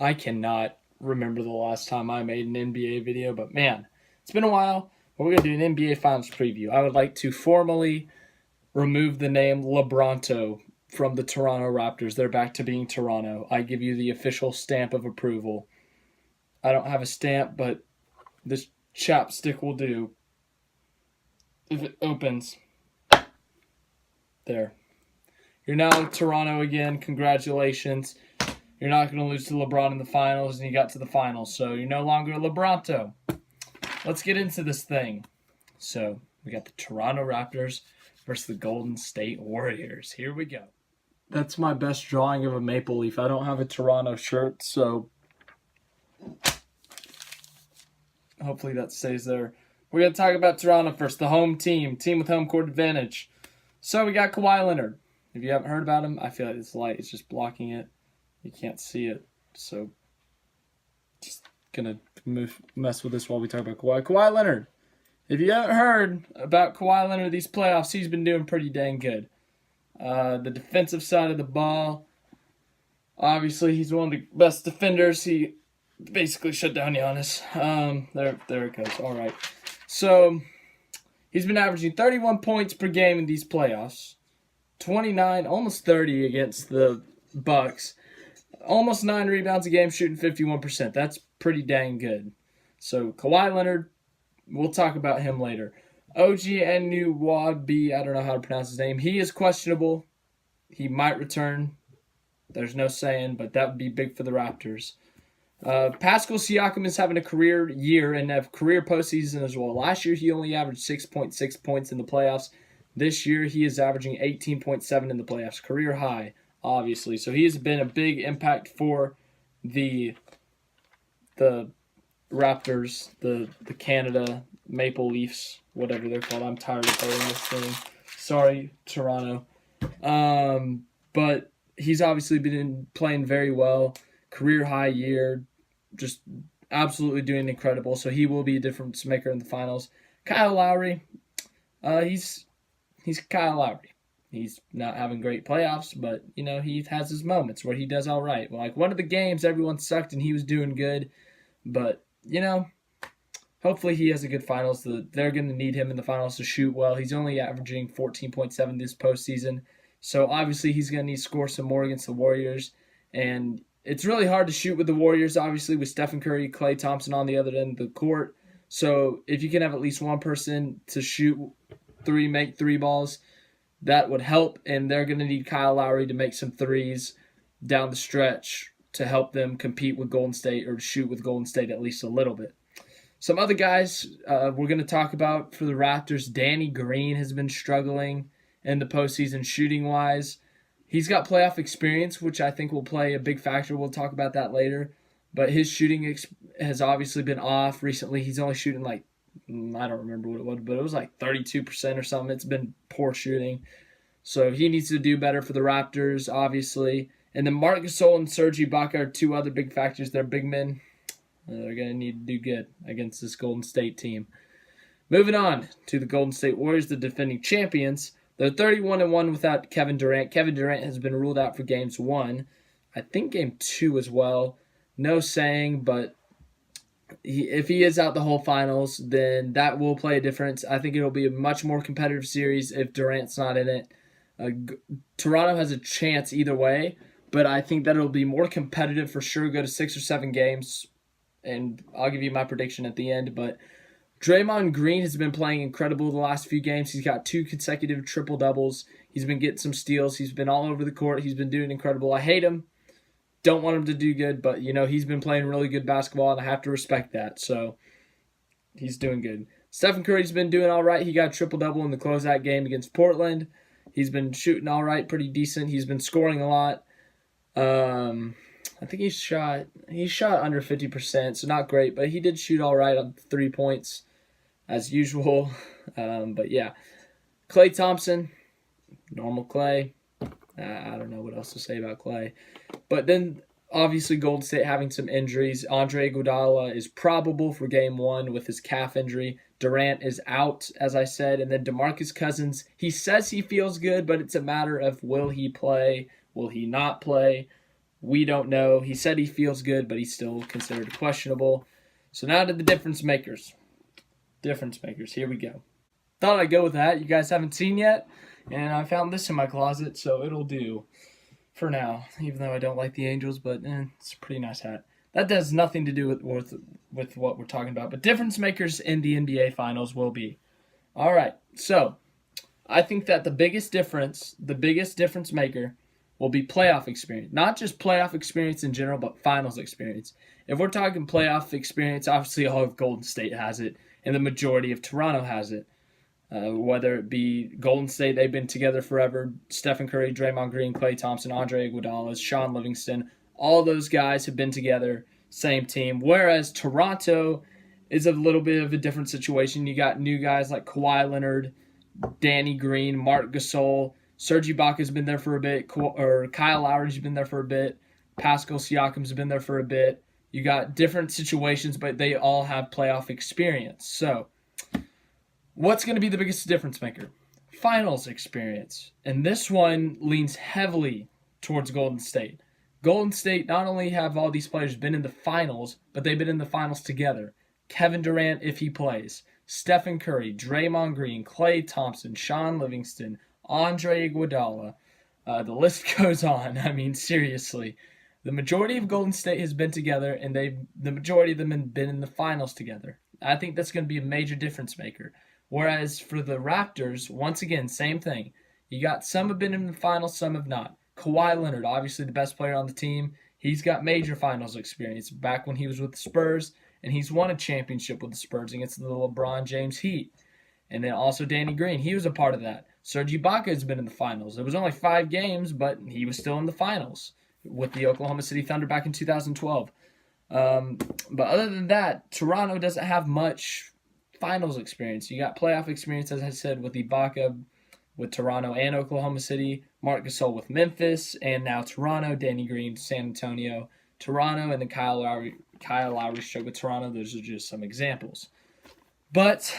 I cannot remember the last time I made an NBA video, but man, it's been a while. But we're going to do an NBA Finals preview. I would like to formally remove the name LeBronto from the Toronto Raptors. They're back to being Toronto. I give you the official stamp of approval. I don't have a stamp, but this chapstick will do. If it opens. There. You're now Toronto again. Congratulations. You're not going to lose to LeBron in the finals, and you got to the finals, so you're no longer LeBronto. Let's get into this thing. So, we got the Toronto Raptors versus the Golden State Warriors. Here we go. That's my best drawing of a maple leaf. I don't have a Toronto shirt, so hopefully that stays there. We're going to talk about Toronto first, the home team with home court advantage. So, we got Kawhi Leonard. If you haven't heard about him, I feel like this light is just blocking it. You can't see it, so just gonna mess with this while we talk about Kawhi. Kawhi Leonard. If you haven't heard about Kawhi Leonard these playoffs, he's been doing pretty dang good. The defensive side of the ball, obviously he's one of the best defenders. He basically shut down Giannis. There it goes. All right. So he's been averaging 31 points per game in these playoffs, 29, almost 30 against the Bucks. Almost 9 rebounds a game, shooting 51%. That's pretty dang good. So, Kawhi Leonard, we'll talk about him later. OG Anunoby, I don't know how to pronounce his name. He is questionable. He might return. There's no saying, but that would be big for the Raptors. Pascal Siakam is having a career year and a career postseason as well. Last year, he only averaged 6.6 points in the playoffs. This year, he is averaging 18.7 in the playoffs. Career high. Obviously, so he has been a big impact for the Raptors, the Canada Maple Leafs, whatever they're called. I'm tired of saying this thing. Sorry, Toronto. But he's obviously been playing very well. Career high year, just absolutely doing incredible. So he will be a difference maker in the finals. Kyle Lowry, he's Kyle Lowry. He's not having great playoffs, but, he has his moments where he does all right. Like, one of the games, everyone sucked and he was doing good. But, hopefully he has a good finals. They're going to need him in the finals to shoot well. He's only averaging 14.7 this postseason. So, obviously, he's going to need to score some more against the Warriors. And it's really hard to shoot with the Warriors, obviously, with Stephen Curry, Klay Thompson on the other end of the court. So, if you can have at least one person to shoot make three balls, that would help, and they're going to need Kyle Lowry to make some threes down the stretch to help them compete with Golden State or shoot with Golden State at least a little bit. Some other guys we're going to talk about for the Raptors. Danny Green has been struggling in the postseason shooting-wise. He's got playoff experience, which I think will play a big factor. We'll talk about that later. But his shooting has obviously been off recently. He's only shooting I don't remember what it was, but it was 32% or something. It's been poor shooting. So he needs to do better for the Raptors, obviously. And then Marc Gasol and Serge Ibaka are two other big factors. They're big men. They're going to need to do good against this Golden State team. Moving on to the Golden State Warriors, the defending champions. They're 31-1 without Kevin Durant. Kevin Durant has been ruled out for games 1. I think game 2 as well. No saying, but if he is out the whole finals, then that will play a difference. I think it'll be a much more competitive series if Durant's not in it. Toronto has a chance either way, but I think that it'll be more competitive for sure. Go to 6 or 7 games, and I'll give you my prediction at the end. But Draymond Green has been playing incredible the last few games. He's got 2 consecutive triple-doubles. He's been getting some steals. He's been all over the court. He's been doing incredible. I hate him. Don't want him to do good, but, he's been playing really good basketball, and I have to respect that. So, he's doing good. Stephen Curry's been doing all right. He got a triple-double in the closeout game against Portland. He's been shooting all right, pretty decent. He's been scoring a lot. I think he shot under 50%, so not great, but he did shoot all right on 3 points, as usual. But, yeah. Klay Thompson, normal Klay. I don't know what else to say about Klay. But then, obviously, Golden State having some injuries. Andre Iguodala is probable for Game 1 with his calf injury. Durant is out, as I said. And then DeMarcus Cousins, he says he feels good, but it's a matter of will he play, will he not play. We don't know. He said he feels good, but he's still considered questionable. So now to the difference makers. Difference makers. Here we go. Thought I'd go with that. You guys haven't seen yet, and I found this in my closet, so it'll do for now. Even though I don't like the Angels, but it's a pretty nice hat. That has nothing to do with what we're talking about. But difference makers in the NBA Finals will be. All right. So I think that the biggest difference maker will be playoff experience. Not just playoff experience in general, but finals experience. If we're talking playoff experience, obviously all of Golden State has it, and the majority of Toronto has it. Whether it be Golden State, they've been together forever. Stephen Curry, Draymond Green, Klay Thompson, Andre Iguodala, Sean Livingston, all those guys have been together, same team. Whereas Toronto is a little bit of a different situation. You got new guys like Kawhi Leonard, Danny Green, Marc Gasol, Serge Ibaka's been there for a bit, or Kyle Lowry's been there for a bit, Pascal Siakam's been there for a bit. You got different situations, but they all have playoff experience. So what's going to be the biggest difference maker? Finals experience. And this one leans heavily towards Golden State. Golden State not only have all these players been in the finals, but they've been in the finals together. Kevin Durant, if he plays. Stephen Curry, Draymond Green, Klay Thompson, Sean Livingston, Andre Iguodala. The list goes on. I mean, seriously. The majority of Golden State has been together, and the majority of them have been in the finals together. I think that's going to be a major difference maker. Whereas for the Raptors, once again, same thing. You got some have been in the finals, some have not. Kawhi Leonard, obviously the best player on the team. He's got major finals experience back when he was with the Spurs, and he's won a championship with the Spurs against the LeBron James Heat. And then also Danny Green, he was a part of that. Serge Ibaka has been in the finals. It was only 5 games, but he was still in the finals with the Oklahoma City Thunder back in 2012. But other than that, Toronto doesn't have much finals experience. You got playoff experience, as I said, with Ibaka, with Toronto and Oklahoma City, Marc Gasol with Memphis, and now Toronto, Danny Green, San Antonio, Toronto, and then Kyle Lowry showed with Toronto. Those are just some examples. But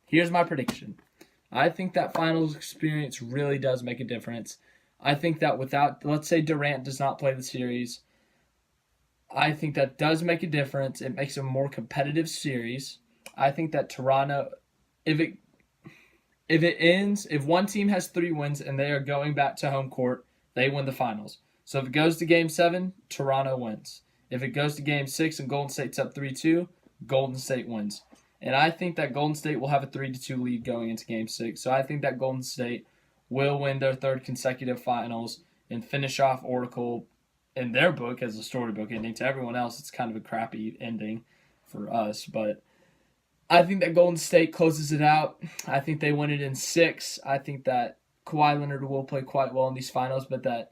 here's my prediction. I think that finals experience really does make a difference. I think that without, let's say Durant does not play the series, I think that does make a difference. It makes a more competitive series. I think that Toronto, if it ends, if one team has 3 wins and they are going back to home court, they win the finals. So if it goes to Game 7, Toronto wins. If it goes to Game 6 and Golden State's up 3-2, Golden State wins. And I think that Golden State will have a 3-2 lead going into Game 6. So I think that Golden State will win their 3rd consecutive finals and finish off Oracle in their book as a storybook ending. To everyone else, it's kind of a crappy ending for us. But I think that Golden State closes it out. I think they win it in 6. I think that Kawhi Leonard will play quite well in these finals, but that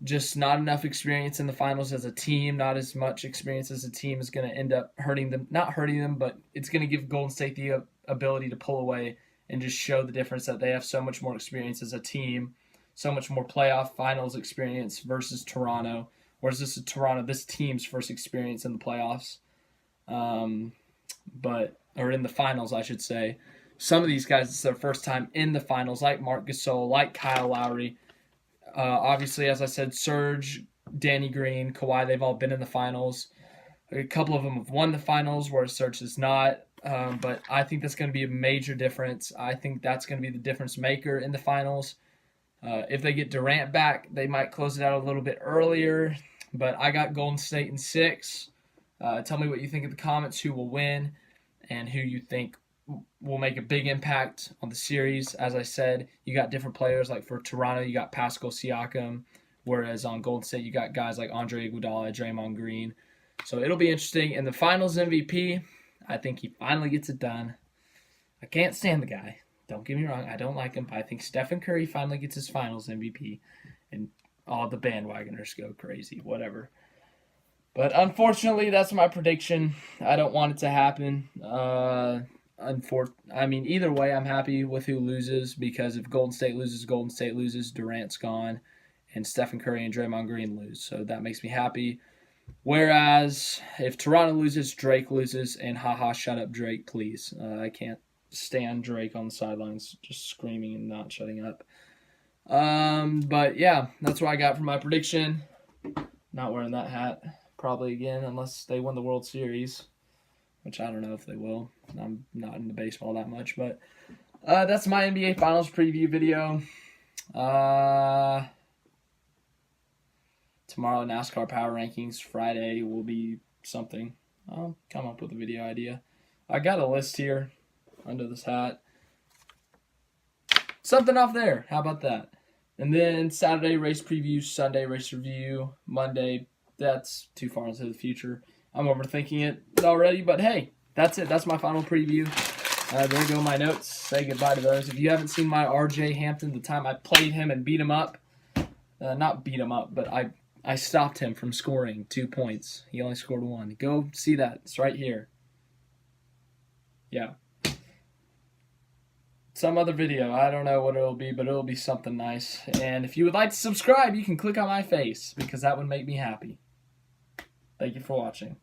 just not enough experience in the finals as a team, not as much experience as a team is going to end up hurting them. Not hurting them, but it's going to give Golden State the ability to pull away and just show the difference that they have so much more experience as a team, so much more playoff finals experience versus Toronto. Whereas this team's first experience in the playoffs. Or in the finals, I should say. Some of these guys, it's their first time in the finals, like Marc Gasol, like Kyle Lowry. Obviously, as I said, Serge, Danny Green, Kawhi, they've all been in the finals. A couple of them have won the finals, whereas Serge has not. But I think that's going to be a major difference. I think that's going to be the difference maker in the finals. If they get Durant back, they might close it out a little bit earlier. But I got Golden State in 6. Tell me what you think in the comments, who will win, and who you think will make a big impact on the series. As I said, you got different players. Like for Toronto, you got Pascal Siakam, whereas on Golden State, you got guys like Andre Iguodala, Draymond Green. So it'll be interesting. And the Finals MVP, I think he finally gets it done. I can't stand the guy. Don't get me wrong. I don't like him, but I think Stephen Curry finally gets his Finals MVP, and all the bandwagoners go crazy. Whatever. But unfortunately, that's my prediction. I don't want it to happen. Either way, I'm happy with who loses, because if Golden State loses, Durant's gone, and Stephen Curry and Draymond Green lose. So that makes me happy. Whereas if Toronto loses, Drake loses, and shut up, Drake, please. I can't stand Drake on the sidelines just screaming and not shutting up. But yeah, that's what I got for my prediction. Not wearing that hat probably again unless they win the World Series, which I don't know if they will. I'm not into baseball that much, but that's my NBA Finals preview video. Tomorrow, NASCAR Power Rankings. Friday will be something. I'll come up with a video idea. I got a list here under this hat. Something off there. How about that? And then Saturday, race preview. Sunday, race review. Monday, that's too far into the future. I'm overthinking it already, but hey, that's it. That's my final preview. There go my notes. Say goodbye to those. If you haven't seen my R.J. Hampton, the time I played him and beat him up, not beat him up, but I stopped him from scoring 2 points. He only scored 1. Go see that. It's right here. Yeah. Some other video. I don't know what it'll be, but it'll be something nice. And if you would like to subscribe, you can click on my face because that would make me happy. Thank you for watching.